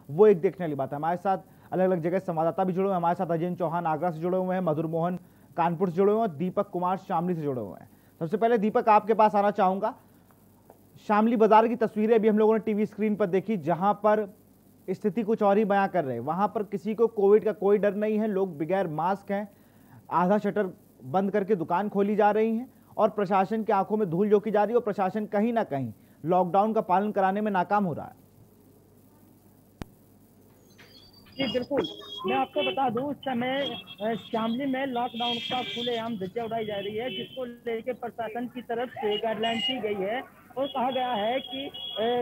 वो एक देखने वाली बात है। हमारे साथ अलग अलग जगह संवाददाता भी जुड़े हुए हैं। हमारे साथ अजय चौहान आगरा से जुड़े हुए हैं, मधुर मोहन कानपुर से जुड़े हुए हैं, दीपक कुमार शामली से जुड़े हुए हैं। सबसे पहले दीपक, आपके पास आना चाहूंगा। शामली बाजार की तस्वीरें अभी हम लोगों ने टीवी स्क्रीन पर देखी, जहां पर स्थिति कुछ और ही बयां कर रहे हैं। वहां पर किसी को कोविड का कोई डर नहीं है, लोग बगैर मास्क हैं, आधा शटर बंद करके दुकान खोली जा रही हैं और प्रशासन की आंखों में धूल झोंकी जा रही है और प्रशासन कहीं ना कहीं लॉकडाउन का पालन कराने में नाकाम हो रहा है। जी बिल्कुल, मैं आपको बता दूं, इस समय शामली में लॉकडाउन का खुलेआम धज्जियां उड़ाई जा रही है, जिसको लेकर प्रशासन की तरफ से गाइडलाइन की गई है और कहा गया है कि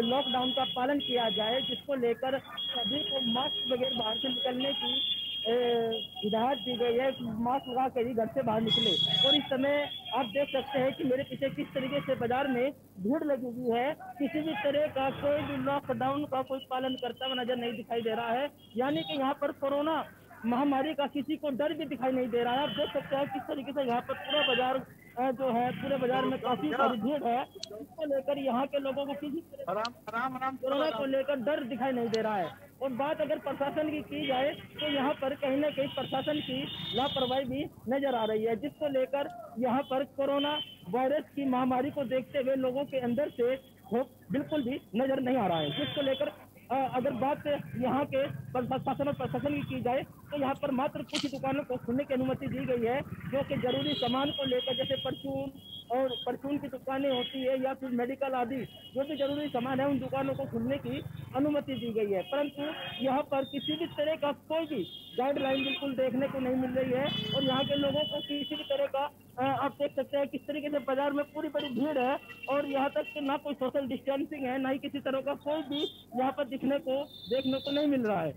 लॉकडाउन का पालन किया जाए, जिसको लेकर सभी को मास्क बगैर बाहर से निकलने की हिदायत दी गई है। मास्क लगा कर ही घर से बाहर निकले। और इस समय आप देख सकते हैं कि मेरे पीछे किस तरीके से बाजार में भीड़ लगी हुई है। किसी भी तरह का कोई भी लॉकडाउन का कोई पालन करता हुआ नजर नहीं दिखाई दे रहा है, यानी कि यहाँ पर कोरोना महामारी का किसी को डर भी दिखाई नहीं दे रहा है। आप देख सकते हैं किस तरीके से यहाँ पर पूरा बाजार जो है, पूरे बाजार में काफी सारी भीड़ है, इसको लेकर यहाँ के लोगों को किसी कोरोना को लेकर डर दिखाई नहीं दे रहा है। और बात अगर प्रशासन की जाए तो यहाँ पर कहीं ना कहीं प्रशासन की लापरवाही भी नजर आ रही है, जिसको लेकर यहाँ पर कोरोना वायरस की महामारी को देखते हुए लोगों के अंदर से खौफ बिल्कुल भी नजर नहीं आ रहा है। जिसको लेकर अगर बात यहाँ के प्रशासन और प्रशासन की जाए तो यहाँ पर मात्र कुछ दुकानों को खुलने की अनुमति दी गई है, जो कि जरूरी सामान को लेकर, जैसे परचून और परचून की दुकानें होती है या फिर मेडिकल आदि जो भी जरूरी सामान है, उन दुकानों को खुलने की अनुमति दी गई है। परंतु यहाँ पर किसी भी तरह का कोई भी गाइडलाइन बिल्कुल देखने को नहीं मिल रही है और यहाँ के लोगों को किसी भी तरह का आप देख सकते हैं किस तरीके से बाजार में पूरी बड़ी भीड़ है और यहाँ तक कि ना कोई सोशल डिस्टेंसिंग है, ना ही किसी तरह का कोई भी यहाँ पर देखने को नहीं मिल रहा है।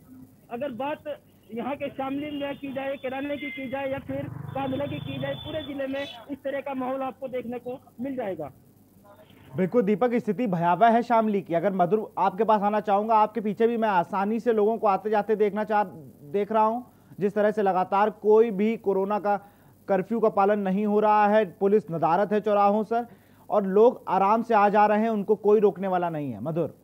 अगर बात यहाँ के शामली में की जाए, किराने की जाए या फिर कामिला की जाए, पूरे जिले में इस तरह का माहौल आपको देखने को मिल जाएगा। बिल्कुल दीपक, स्थिति भयावह है शामली की। अगर मधुर आपके पास आना चाहूंगा, आपके पीछे भी मैं आसानी से लोगों को आते जाते देख रहा हूं। जिस तरह से लगातार कोई भी कोरोना का कर्फ्यू का पालन नहीं हो रहा है, पुलिस नदारत है चौराहों से और लोग आराम से आ जा रहे हैं, उनको कोई रोकने वाला नहीं है। मधुर,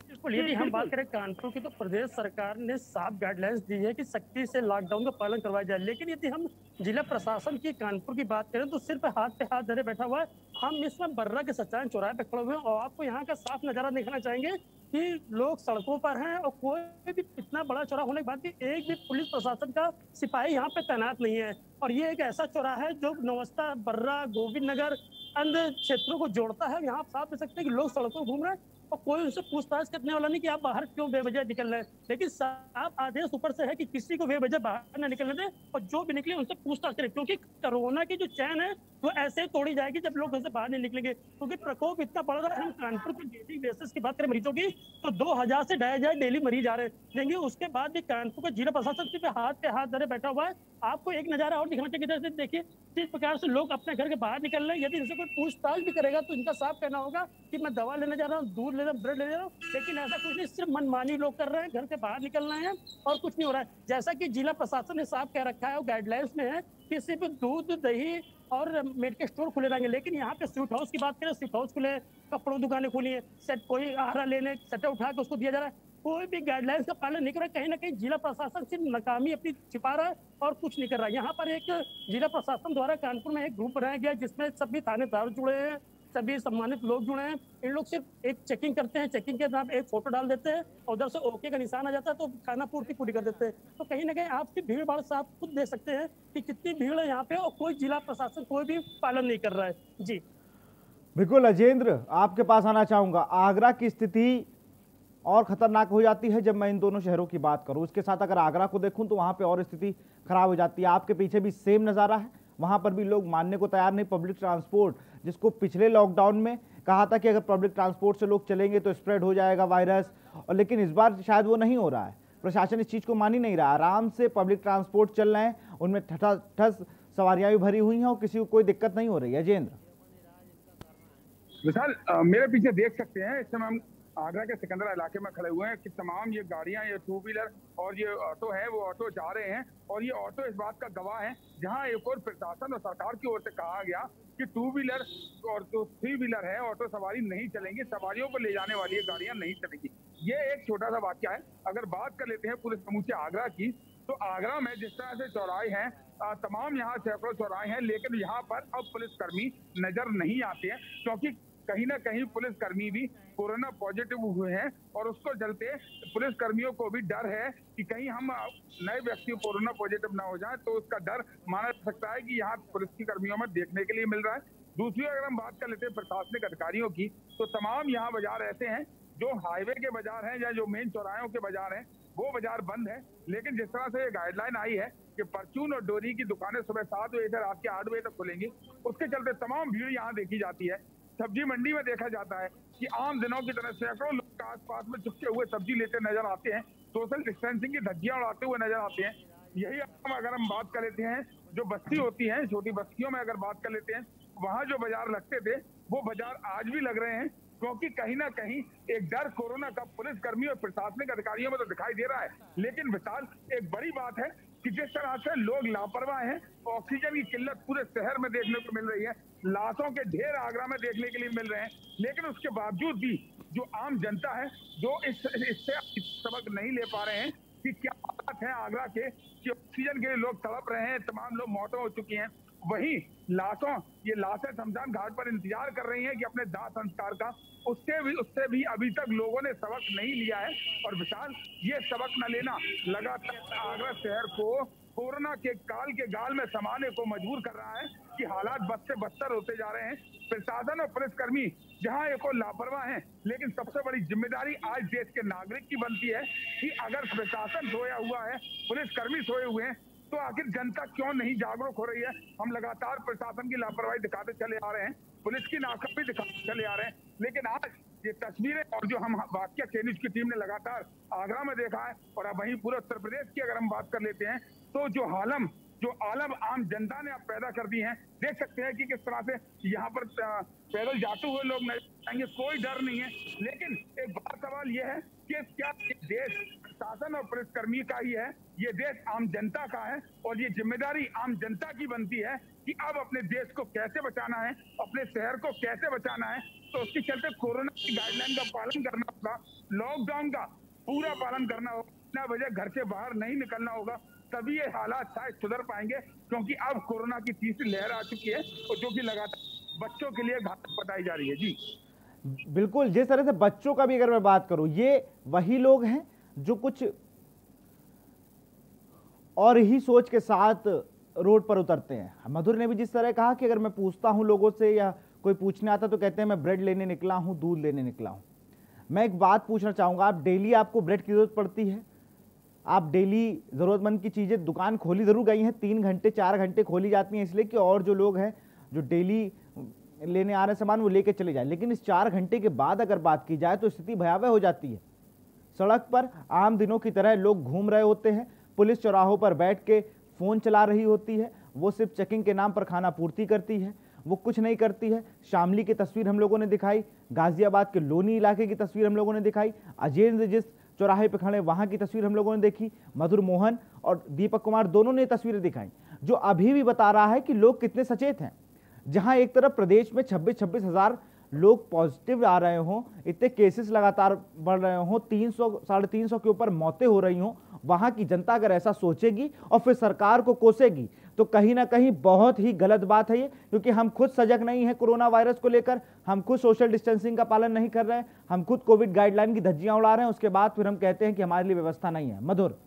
बिल्कुल, यदि हम बात करें कानपुर की तो प्रदेश सरकार ने साफ गाइडलाइंस दी है कि सख्ती से लॉकडाउन का पालन करवाया जाए। लेकिन यदि हम जिला प्रशासन की कानपुर की बात करें तो सिर्फ हाथ पे हाथ धरे बैठा हुआ है। हम इस समय बर्रा के सच्चाई चौराहे पे खड़े हुए हैं और आपको यहाँ का साफ नजारा दिखाना चाहेंगे कि लोग सड़कों पर हैं और कोई भी इतना बड़ा चौराहा होने के बाद भी एक भी पुलिस प्रशासन का सिपाही यहाँ पे तैनात नहीं है। और ये एक ऐसा चौराहा है जो नवस्ता, बर्रा, गोविंद नगर अन्य क्षेत्रों को जोड़ता है। यहाँ आप साफ देख सकते हैं कि लोग सड़कों घूम रहे हैं और कोई उनसे पूछताछ करने वाला नहीं कि आप बाहर क्यों बेवजह निकल रहे हैं। लेकिन साफ आदेश ऊपर से है कि किसी को बेवजह बाहर न निकलने दें और जो भी निकले उनसे पूछताछ करें, क्योंकि कोरोना की जो चैन है वो ऐसे ही तोड़ी जाएगी जब लोग घर से बाहर नहीं निकलेंगे, क्योंकि प्रकोप इतना बढ़ रहा है। हम कानपुर की डेली बेसिस की बात करें मरीजों की तो 2000 से 2500 डेली मरीज आ रहे हैं। उसके बाद भी कानपुर का जिला प्रशासन सिर्फ हाथ पे हाथ धरे बैठा हुआ है। आपको एक नजारा और दिखाना चाहिए, जैसे देखिए जिस प्रकार से लोग अपने घर के बाहर निकल रहे हैं। यदि इनसे कोई पूछताछ भी करेगा तो इनका साफ कहना होगा कि मैं दवा लेने जा रहा हूँ, दूध ले रहा हूँ, ब्रेड ले रहा हूँ। लेकिन ऐसा कुछ नहीं, सिर्फ मनमानी लोग कर रहे हैं, घर से बाहर निकल रहे हैं और कुछ नहीं हो रहा है। जैसा कि जिला प्रशासन ने साफ कह रखा है और गाइडलाइंस में है कि सिर्फ दूध, दही और मेडिकल स्टोर खुले रहेंगे। लेकिन यहाँ पे स्वीट हाउस की बात करें, स्वीट हाउस खुले, कपड़ों दुकानें खुली है, सेट कोई आ रहा लेने, सट्टा उठा के उसको दिया जा रहा है। कोई भी गाइडलाइंस का पालन नहीं कर रहा है। कहीं ना कहीं जिला प्रशासन सिर्फ नाकामी अपनी छिपा रहा है और कुछ नहीं कर रहा है। यहाँ पर एक जिला प्रशासन द्वारा कानपुर में एक ग्रुप बनाया गया जिसमें सभी थानेदार जुड़े हैं, सभी सम्मानित लोग जुड़े हैं। इन लोग सिर्फ एक चेकिंग करते हैं, चेकिंग के नाम एक फोटो डाल देते हैं और उधर से ओके का निशान आ जाता है तो खाना पूर्ति पूरी कर देते हैं। तो कहीं ना कहीं आपकी भीड़ भाड़ से आप खुद देख सकते हैं कि कितनी भीड़ है यहाँ पे और कोई जिला प्रशासन कोई भी पालन नहीं कर रहा है। जी बिल्कुल अजेंद्र, आपके पास आना चाहूंगा। आगरा की स्थिति और खतरनाक हो जाती है जब मैं इन दोनों शहरों की बात करूं। उसके साथ अगर आगरा को देखूं तो वहां पे और स्थिति खराब हो जाती है। आपके पीछे भी सेम नज़ारा है, वहां पर भी लोग मानने को तैयार नहीं। पब्लिक ट्रांसपोर्ट, जिसको पिछले लॉकडाउन में कहा था कि अगर पब्लिक ट्रांसपोर्ट से लोग चलेंगे तो स्प्रेड हो जाएगा वायरस, और लेकिन इस बार शायद वो नहीं हो रहा है। प्रशासन इस चीज़ को मान ही नहीं रहा। आराम से पब्लिक ट्रांसपोर्ट चल रहे हैं, उनमें ठस सवारियाँ भी भरी हुई हैं और किसी को कोई दिक्कत नहीं हो रही है। अजेंद्र, विशाल, मेरे पीछे देख सकते हैं, इस समय हम आगरा के सिकंदरा इलाके में खड़े हुए हैं कि तमाम ये गाड़ियां, ये टू व्हीलर और ये ऑटो है, वो ऑटो जा रहे हैं और ये ऑटो इस बात का गवाह है। जहां एक और प्रशासन और सरकार की ओर से कहा गया कि टू व्हीलर और जो थ्री व्हीलर है, ऑटो सवारी नहीं चलेंगी, सवारियों को ले जाने वाली ये गाड़ियां नहीं चलेंगी। ये एक छोटा सा वाक्य है। अगर बात कर लेते हैं पूरे समूचे आगरा की, तो आगरा में जिस तरह से चौराहे हैं, तमाम यहाँ सैकड़ों चौराहे हैं, लेकिन यहाँ पर अब पुलिसकर्मी नजर नहीं आते हैं, क्योंकि कहीं ना कहीं पुलिसकर्मी भी कोरोना पॉजिटिव हुए हैं और उसको चलते पुलिसकर्मियों को भी डर है कि कहीं हम नए व्यक्ति कोरोना पॉजिटिव ना हो जाए, तो उसका डर माना जा सकता है कि यहाँ पुलिस कर्मियों में देखने के लिए मिल रहा है। दूसरी अगर हम बात कर लेते हैं प्रशासनिक अधिकारियों की, तो तमाम यहाँ बाजार ऐसे हैं जो हाईवे के बाजार हैं या जो मेन चौराहों के बाजार हैं, वो बाजार बंद है। लेकिन जिस तरह से ये गाइडलाइन आई है कि परचून और डोरी की दुकानें सुबह 7 बजे से रात के 8 बजे तक खुलेंगी, उसके चलते तमाम भीड़ यहाँ देखी जाती है। सब्जी मंडी में देखा जाता है कि आम दिनों की तरह सैकड़ों लोग आसपास में चुपके हुए सब्जी लेते नजर आते हैं, सोशल डिस्टेंसिंग की धज्जियां उड़ाते हुए नजर आते हैं। यही अगर हम बात कर लेते हैं जो बस्ती होती है, छोटी बस्तियों में अगर बात कर लेते हैं, वहां जो बाजार लगते थे वो बाजार आज भी लग रहे हैं, क्योंकि कहीं ना कहीं एक डर कोरोना का पुलिसकर्मी और प्रशासनिक अधिकारियों में तो दिखाई दे रहा है। लेकिन विशाल, एक बड़ी बात है कि जिस तरह से लोग लापरवाह हैं, ऑक्सीजन की किल्लत पूरे शहर में देखने को मिल रही है, लाशों के ढेर आगरा में देखने के लिए मिल रहे हैं, लेकिन उसके बावजूद भी जो आम जनता है जो इससे सबक नहीं ले पा रहे हैं कि क्या हालात है आगरा के, कि ऑक्सीजन के लिए लोग तड़प रहे हैं, तमाम लोग मौतें हो चुकी हैं, वहीं ये लाशें शमशान घाट पर इंतजार कर रही हैं कि अपने दाह संस्कार का, उससे भी अभी तक लोगों ने सबक नहीं लिया है। और विशाल, ये सबक न लेना लगातार आगरा शहर को कोरोना के काल के गाल में समाने को मजबूर कर रहा है कि हालात बद से बदतर होते जा रहे हैं। प्रशासन और पुलिसकर्मी जहां एक और लापरवाह हैं, लेकिन सबसे बड़ी जिम्मेदारी आज देश के नागरिक की बनती है कि अगर प्रशासन सोया हुआ है, पुलिसकर्मी सोए हुए हैं, तो आखिर जनता क्यों नहीं जागरूक हो रही है। हम लगातार प्रशासन की लापरवाही दिखाते चले आ रहे हैं, पुलिस की नाकामी दिखाते चले आ रहे हैं, लेकिन आज ये तस्वीरें और जो हम वाकया न्यूज की टीम ने लगातार आगरा में देखा है, और अब वहीं पूरे उत्तर प्रदेश की अगर हम बात कर लेते हैं, तो जो आलम आम जनता ने अब पैदा कर दी है, देख सकते हैं कि किस तरह से यहाँ पर पैदल जाते हुए लोग नजर आएंगे, कोई डर नहीं है। लेकिन एक बड़ा सवाल यह है कि क्या देश शासन और पुलिसकर्मी का ही है, ये देश आम जनता का है, और ये जिम्मेदारी आम जनता की बनती है कि अब अपने देश को कैसे बचाना है, अपने शहर को कैसे बचाना है। तो उसके चलते कोरोना की गाइडलाइन का पालन करना होगा, लॉकडाउन का पूरा पालन करना होगा, बिना वजह घर से बाहर नहीं निकलना होगा, तभी ये हालात शायद सुधर पाएंगे, क्योंकि अब कोरोना की तीसरी लहर आ चुकी है और जो कि लगातार बच्चों के लिए घातक बताई जा रही है। जी बिल्कुल, जिस तरह से बच्चों का भी अगर मैं बात करूं, ये वही लोग हैं जो कुछ और ही सोच के साथ रोड पर उतरते हैं। मधुर ने भी जिस तरह कहा कि अगर मैं पूछता हूं लोगों से या कोई पूछने आता तो कहते हैं मैं ब्रेड लेने निकला हूं, दूध लेने निकला हूं। मैं एक बात पूछना चाहूंगा, आप डेली आपको ब्रेड की जरूरत पड़ती है, आप डेली जरूरतमंद की चीजें, दुकान खोली जरूर गई हैं, 3 घंटे 4 घंटे खोली जाती हैं इसलिए कि और जो लोग हैं जो डेली लेने आ रहे सामान वो लेके चले जाए, लेकिन इस 4 घंटे के बाद अगर बात की जाए तो स्थिति भयावह हो जाती है। सड़क पर आम दिनों की तरह लोग घूम रहे होते हैं, पुलिस चौराहों पर बैठ के फोन चला रही होती है, वो सिर्फ चेकिंग के नाम पर खाना पूर्ति करती है, वो कुछ नहीं करती है। शामली की तस्वीर हम लोगों ने दिखाई, गाजियाबाद के लोनी इलाके की तस्वीर हम लोगों ने दिखाई, अजेंद्र जिस चौराहे पे खड़े वहां की तस्वीर हम लोगों ने देखी, मधुर मोहन और दीपक कुमार दोनों ने तस्वीरें दिखाई, जो अभी भी बता रहा है कि लोग कितने सचेत हैं। जहां एक तरफ प्रदेश में 26-26 हजार लोग पॉजिटिव आ रहे हों, इतने केसेस लगातार बढ़ रहे हों, 300-350 के ऊपर मौतें हो रही हों, वहां की जनता अगर ऐसा सोचेगी और फिर सरकार को कोसेगी तो कहीं ना कहीं बहुत ही गलत बात है ये, क्योंकि हम खुद सजग नहीं है कोरोना वायरस को लेकर, हम खुद सोशल डिस्टेंसिंग का पालन नहीं कर रहे हैं, हम खुद कोविड गाइडलाइन की धज्जियां उड़ा रहे हैं, उसके बाद फिर हम कहते हैं कि हमारे लिए व्यवस्था नहीं है। मधुर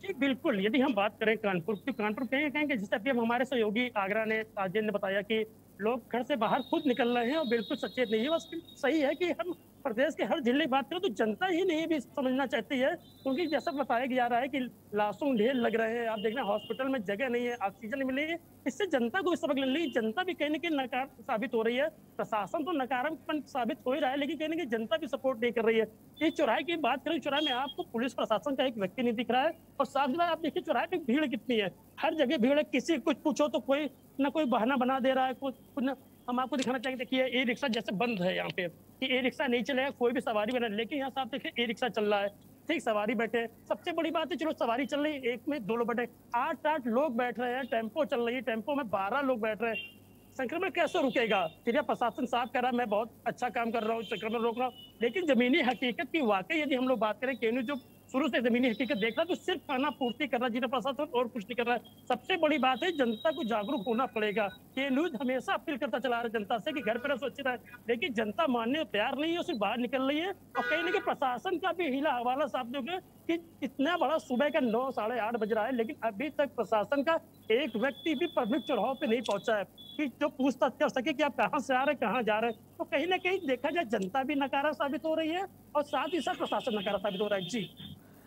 जी बिल्कुल, यदि हम बात करें कानपुर की, कानपुर कहेंगे जैसे अभी हमारे सहयोगी आगरा ने आजेंद्र ने बताया कि लोग घर से बाहर खुद निकल रहे हैं और बिल्कुल सचेत नहीं है। बस सही है कि हम प्रदेश के हर जिले की बात करें तो जनता ही नहीं भी समझना चाहती है, क्योंकि जैसा बताया जा रहा है कि लाशों ढेर लग रहे हैं, आप देखना हॉस्पिटल में जगह नहीं है, ऑक्सीजन मिली है, इससे जनता को भी सबक लेने लगी। जनता भी कहीं ना कहीं नकार साबित हो रही है, प्रशासन तो नकारात्मक साबित हो ही रहा है, लेकिन कहीं ना कहीं जनता भी सपोर्ट नहीं कर रही है। इस चौराहे की बात करें, चौराहे में आपको पुलिस प्रशासन का एक व्यक्ति नहीं दिख रहा है, और साथ ही आप देखिए चौराहे पे भीड़ कितनी है, हर जगह भीड़ है, किसी कुछ पूछो तो कोई ना कोई बहाना बना दे रहा है, कुछ ना। हम आपको दिखाना चाहेंगे, देखिए ई रिक्शा जैसे बंद है यहाँ पे, कि ई रिक्शा नहीं चलेगा, कोई भी सवारी बना, लेकिन यहाँ साथ देखिए ई रिक्शा चल रहा है, ठीक, सवारी बैठे। सबसे बड़ी बात है, चलो सवारी चल रही है, एक में 2 लोग बैठे, 8 लोग बैठ रहे हैं, टेम्पो चल रही है, टेम्पो में 12 लोग बैठ रहे हैं। संक्रमण कैसे रुकेगा? जिला प्रशासन साफ कर रहा है मैं बहुत अच्छा काम कर रहा हूँ, संक्रमण रोक रहा हूँ, लेकिन जमीनी हकीकत की वाकई यदि हम लोग बात करें, केएनयू जो शुरू से जमीनी हकीकत देख रहा है तो सिर्फ खाना पूर्ति कर रहा है जिला प्रशासन, और कुछ नहीं कर रहा है। सबसे बड़ी बात है जनता को जागरूक होना पड़ेगा। केएनयू हमेशा अपील करता चला रहा है जनता से कि घर पर सुरक्षित है, लेकिन जनता मानने को तैयार नहीं है, सिर्फ बाहर निकल रही है। और कहीं ना कहीं प्रशासन का भी हीला हवाला साफ देखो कि इतना बड़ा सुबह का 9 साढ़े 8 बज रहा है, लेकिन अभी तक प्रशासन का एक व्यक्ति भी प्रमुख चौराहों पे नहीं पहुंचा है कि जो पूछताछ कर सके कि आप कहां से आ रहे हैं, कहां जा रहे हैं। तो कहीं ना कहीं देखा जाए जनता भी नकारा साबित हो रही है और साथ ही साथ प्रशासन नकारा साबित हो रहा है। जी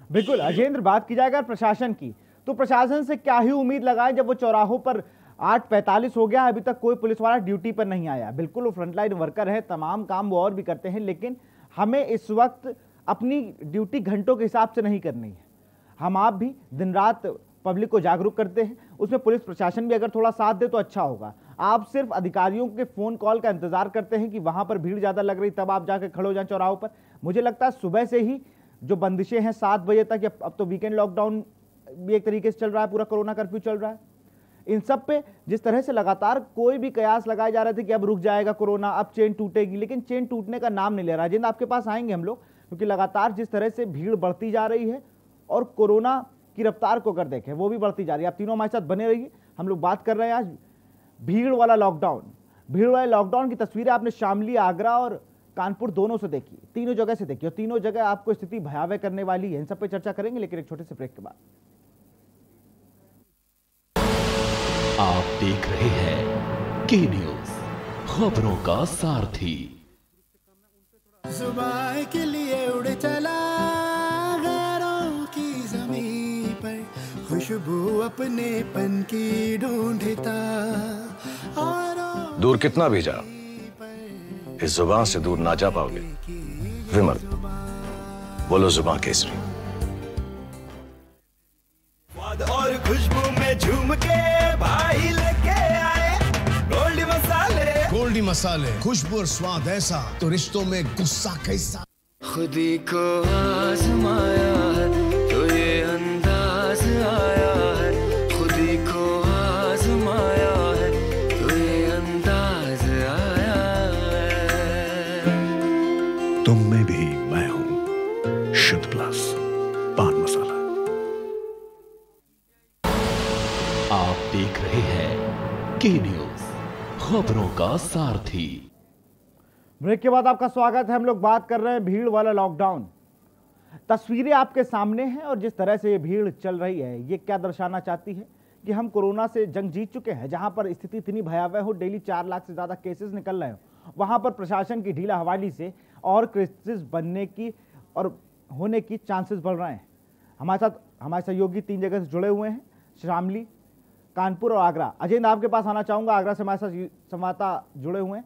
बिल्कुल अजेंद्र, बात की जाए अगर प्रशासन की, तो प्रशासन से क्या ही उम्मीद लगाए जब वो चौराहों पर 8:45 हो गया, अभी तक कोई पुलिस वाला ड्यूटी पर नहीं आया। बिल्कुल वो फ्रंटलाइन वर्कर है, तमाम काम वो और भी करते हैं, लेकिन हमें इस वक्त अपनी ड्यूटी घंटों के हिसाब से नहीं करनी है। हम आप भी दिन रात पब्लिक को जागरूक करते हैं, उसमें पुलिस प्रशासन भी अगर थोड़ा साथ दे तो अच्छा होगा। आप सिर्फ अधिकारियों के फोन कॉल का इंतजार करते हैं कि वहां पर भीड़ ज्यादा लग रही तब आप जाके खड़े हो जाएं चौराहों पर। मुझे लगता है सुबह से ही जो बंदिशें हैं 7 बजे तक, अब तो वीकेंड लॉकडाउन भी एक तरीके से चल रहा है, पूरा कोरोना कर्फ्यू चल रहा है, इन सब पे जिस तरह से लगातार कोई भी कयास लगाए जा रहे थे कि अब रुक जाएगा कोरोना, अब चेन टूटेगी, लेकिन चेन टूटने का नाम नहीं ले रहा। जिन आपके पास आएंगे हम लोग, क्योंकि लगातार जिस तरह से भीड़ बढ़ती जा रही है और कोरोना की रफ्तार को अगर देखें वो भी बढ़ती जा रही है। आप तीनों हमारे साथ बने रहिए, हम लोग बात कर रहे हैं आज भीड़ वाला लॉकडाउन। भीड़ वाले लॉकडाउन की तस्वीरें आपने शामली, आगरा और कानपुर दोनों से देखी, तीनों जगह से देखी, और तीनों जगह आपको स्थिति भयावह करने वाली है। इन सब पे चर्चा करेंगे, लेकिन एक छोटे से ब्रेक के बाद। आप देख रहे हैं के न्यूज, खबरों का सारथी। सुबह के लिए उड़ चला गैरों की ज़मीं पर, खुशबू अपने पन की ढूंढता, और दूर कितना भी जा इस जुबान से दूर ना जा पाओगे। विमल, बोलो जुबान केसरी। और खुशबू में झूम के भाई लेके आए गोल्डी मसाले। गोल्डी मसाले, खुशबू और स्वाद ऐसा तो रिश्तों में गुस्सा कैसा। खुदी को आजमाया है तो ये अंदाज आया है, खुदी को आजमाया है तो ये अंदाज आया है। तुम में भी मैं हूं, शुद्ध प्लस पान मसाला। आप देख रहे हैं के न्यूज, खबरों का सारथी। ब्रेक के बाद आपका स्वागत है। हम लोग बात कर रहे हैं भीड़ वाला लॉकडाउन। तस्वीरें आपके सामने हैं और जिस तरह से ये भीड़ चल रही है, ये क्या दर्शाना चाहती है कि हम कोरोना से जंग जीत चुके हैं। जहां पर स्थिति इतनी भयावह हो, डेली 4 लाख से ज्यादा केसेस निकल रहे हो, वहां पर प्रशासन की ढीला हवाली से और केसेस बनने की और होने की चांसेस बढ़ रहे हैं। हमारे साथ हमारे सहयोगी 3 जगह से जुड़े हुए हैं, शामली, कानपुर और आगरा। अजय, आपके पास आना चाहूंगा, आगरा से हमारे साथ संवाददाता जुड़े हुए हैं।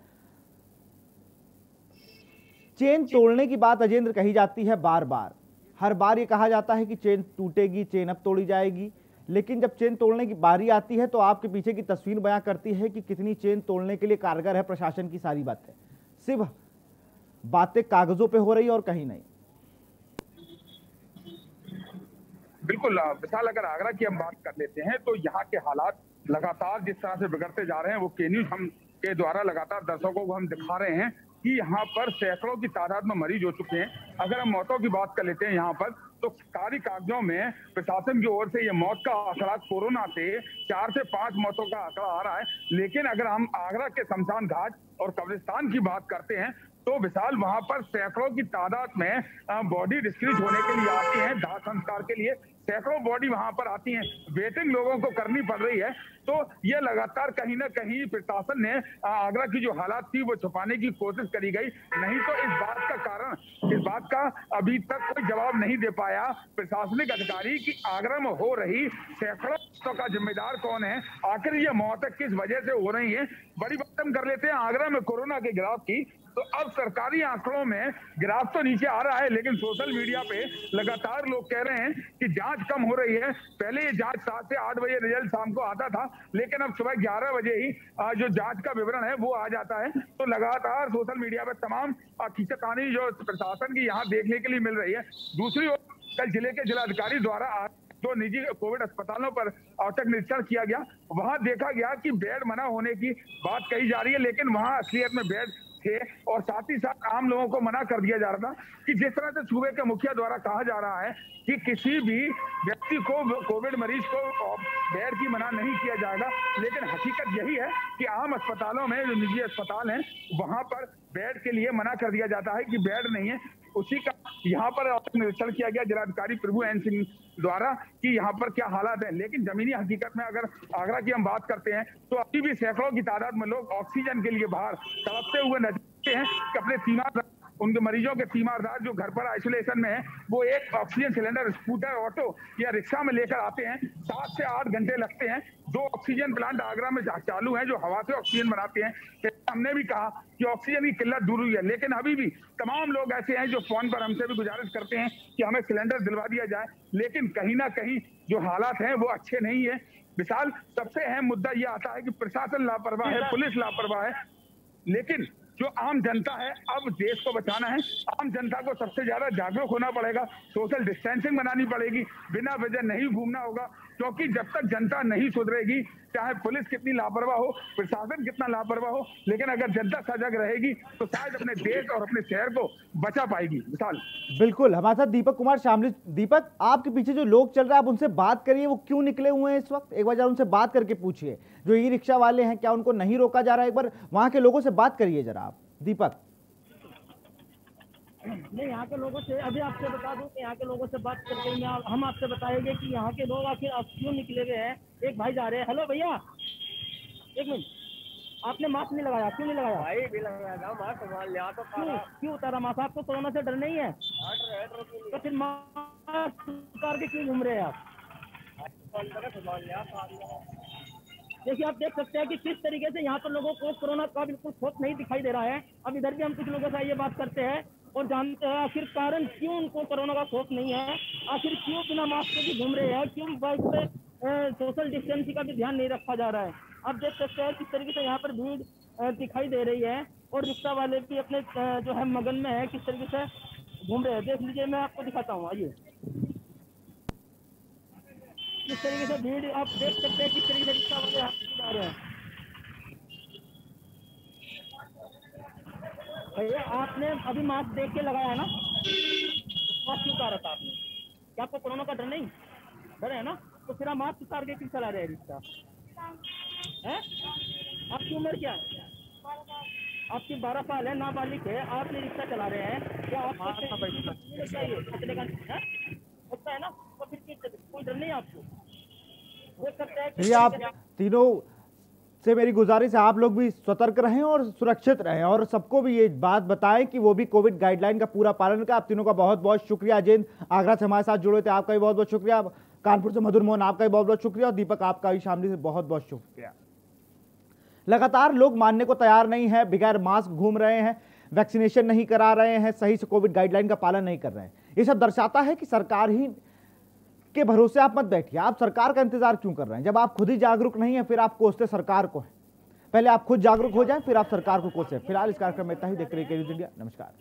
चेन तोड़ने की बात अजेंद्र कही जाती है बार बार, हर बार ये कहा जाता है कि चेन टूटेगी, चेन अब तोड़ी जाएगी, लेकिन जब चेन तोड़ने की बारी आती है तो आपके पीछे की तस्वीर बयां करती है कि कितनी चेन तोड़ने के लिए कारगर है प्रशासन की सारी बातें। सिर्फ बातें कागजों पे हो रही है और कहीं नहीं। बिल्कुल विशाल, अगर आगरा की हम बात कर लेते हैं तो यहाँ के हालात लगातार जिस तरह से बिगड़ते जा रहे हैं, वो के न्यूज हम के द्वारा लगातार दर्शकों को हम दिखा रहे हैं कि यहाँ पर सैकड़ों की तादाद में मरीज हो चुके हैं। अगर हम मौतों की बात कर लेते हैं यहाँ पर, तो सरकारी कागजों में प्रशासन की ओर से ये मौत का आंकड़ा कोरोना से 4 से 5 मौतों का आंकड़ा आ रहा है। लेकिन अगर हम आगरा के शमशान घाट और कब्रिस्तान की बात करते हैं तो विशाल, वहां पर सैकड़ों की तादाद में बॉडी डिस्क्रीज होने के लिए आती है, दाह संस्कार के लिए सैकड़ों बॉडी वहां पर आती हैं, वेटिंग लोगों को करनी पड़ रही है। तो ये लगातार कहीं ना कहीं प्रशासन ने आगरा की जो हालात थी वो छुपाने की कोशिश करी गई। नहीं तो इस बात का अभी तक कोई जवाब नहीं दे पाया प्रशासनिक अधिकारी कि आगरा में हो रही सैकड़ों मौतों का जिम्मेदार कौन है, आखिर ये मौतें किस वजह से हो रही हैं। बड़ी बात हम कर लेते हैं आगरा में कोरोना के ग्राफ की, तो अब सरकारी आंकड़ों में ग्राफ तो नीचे आ रहा है, लेकिन सोशल मीडिया पे लगातार लोग कह रहे हैं कि जांच कम हो रही है। पहले ये जांच 7 से 8 बजे रिजल्ट शाम को आता था, लेकिन अब सुबह 11 बजे ही जो जांच का विवरण है वो आ जाता है। तो लगातार सोशल मीडिया पे तमाम खींचतानी जो प्रशासन की यहाँ देखने के लिए मिल रही है। दूसरी ओर कल जिले के जिलाधिकारी द्वारा दो निजी कोविड अस्पतालों पर औचक निरीक्षण किया गया। वहां देखा गया कि बेड मना होने की बात कही जा रही है, लेकिन वहां असलियत में बेड थे और साथ ही साथ आम लोगों को मना कर दिया जा रहा था कि जिस तरह से सूबे के मुखिया द्वारा कहा जा रहा है कि किसी भी व्यक्ति को, कोविड मरीज को बेड की मना नहीं किया जाएगा, लेकिन हकीकत यही है कि आम अस्पतालों में जो निजी अस्पताल हैं वहां पर बेड के लिए मना कर दिया जाता है कि बेड नहीं है। उसी का यहाँ पर निरीक्षण किया गया जिलाधिकारी प्रभु एन सिंह द्वारा कि यहाँ पर क्या हालात है। लेकिन जमीनी हकीकत में अगर आगरा की हम बात करते हैं तो अभी भी सैकड़ों की तादाद में लोग ऑक्सीजन के लिए बाहर तड़पते हुए नजर हैं कि अपने तीमार उनके मरीजों के तीमारदार जो घर पर आइसोलेशन में है वो एक ऑक्सीजन सिलेंडर स्कूटर, ऑटो या रिक्शा में लेकर आते हैं। 7 से 8 घंटे लगते हैं। 2 ऑक्सीजन प्लांट आगरा में चालू हैं जो हवा से ऑक्सीजन बनाते हैं। हमने भी कहा कि ऑक्सीजन की किल्लत दूर हुई है, लेकिन अभी भी तमाम लोग ऐसे हैं जो फोन पर हमसे भी गुजारिश करते हैं कि हमें सिलेंडर दिलवा दिया जाए, लेकिन कहीं ना कहीं जो हालात हैं वो अच्छे नहीं है। विशाल, सबसे अहम मुद्दा ये आता है कि प्रशासन लापरवाह है, पुलिस लापरवाह है, लेकिन जो आम जनता है, अब देश को बचाना है। आम जनता को सबसे ज्यादा जागरूक होना पड़ेगा, सोशल डिस्टेंसिंग बनानी पड़ेगी, बिना वजह नहीं घूमना होगा, क्योंकि जब तक जनता नहीं सुधरेगी, चाहे पुलिस कितनी लापरवाह हो, प्रशासन कितना लापरवाह हो, लेकिन अगर जनता सजग रहेगी तो शायद अपने देश और अपने शहर को बचा पाएगी। विशाल, बिल्कुल। हमारे साथ दीपक कुमार शामली। दीपक, आपके पीछे जो लोग चल रहे हैं आप उनसे बात करिए, वो क्यों निकले हुए हैं इस वक्त? एक बार जरा उनसे बात करके पूछिए। जो ई रिक्शा वाले हैं, क्या उनको नहीं रोका जा रहा है? एक बार वहां के लोगों से बात करिए जरा आप, दीपक। नहीं, यहाँ के लोगों से अभी आपसे बता दूं कि यहाँ के लोगों से बात करके हम आपसे बताएंगे कि यहाँ के लोग आखिर आप क्यों निकले हुए हैं। एक भाई जा रहे हैं। हेलो भैया, एक मिनट, आपने मास्क नहीं लगाया, क्यों नहीं लगाया? भाई भी लगाया, मास्क संभाल लिया तो क्यों उतारा मास्क? आपको कोरोना से डर नहीं है तो फिर मास्क उतार के क्यों घूम रहे हैं आप? देखिए, आप देख सकते हैं कि किस तरीके से यहाँ पर लोगों को कोरोना का बिल्कुल खौफ नहीं दिखाई दे रहा है। अब इधर भी हम कुछ लोगों से ये बात करते हैं और जानते हैं आखिर कारण क्यों उनको कोरोना का खौफ नहीं है, आखिर क्यों बिना मास्क के भी घूम रहे हैं, क्यों बाइक पे सोशल डिस्टेंसिंग का भी ध्यान नहीं रखा जा रहा है। आप देख सकते हैं किस तरीके से यहाँ पर भीड़ दिखाई दे रही है और रिक्शा वाले भी अपने जो है मगन में है, किस तरीके से घूम रहे हैं। देख लीजिए, मैं आपको दिखाता हूँ, आइए। किस तरीके से भीड़ आप देख सकते हैं, किस तरीके से रिक्शा वाले जा रहे हैं। भैया, आपने अभी मास्क देख के लगाया है ना? मास्क क्यों उतारा था आपने? क्या आपको कोरोना का डर नहीं? डर है ना? तो फिर आप मास्क उतार के क्यों चला रहे हैं रिक्शा? है? आपकी उम्र क्या है? आपकी 12 साल है, नाबालिग है, आप रिक्शा चला रहे हैं। क्या आप होता है ना? तो फिर कोई डर नहीं आपको? देख सकते हैं ये आप तीनों से मेरी गुजारिश है, आप लोग भी सतर्क रहें और सुरक्षित रहें और सबको भी ये बात बताएं कि वो भी कोविड गाइडलाइन का पूरा पालन करें। आप तीनों का बहुत बहुत शुक्रिया। अजेंद्र आगरा से हमारे साथ जुड़े थे, आपका भी बहुत बहुत शुक्रिया। कानपुर से मधुर मोहन, आपका भी बहुत बहुत शुक्रिया। और दीपक, आपका भी शामली से बहुत बहुत शुक्रिया। लगातार लोग मानने को तैयार नहीं है, बगैर मास्क घूम रहे हैं, वैक्सीनेशन नहीं करा रहे हैं, सही से कोविड गाइडलाइन का पालन नहीं कर रहे हैं। ये सब दर्शाता है कि सरकार ही के भरोसे आप मत बैठिए। आप सरकार का इंतजार क्यों कर रहे हैं? जब आप खुद ही जागरूक नहीं है फिर आप कोसते सरकार को है। पहले आप खुद जागरूक हो जाएं, फिर आप सरकार को कोसें। फिलहाल इस कार्यक्रम में इतना ही। देखते रहिए के न्यूज़ इंडिया। नमस्कार।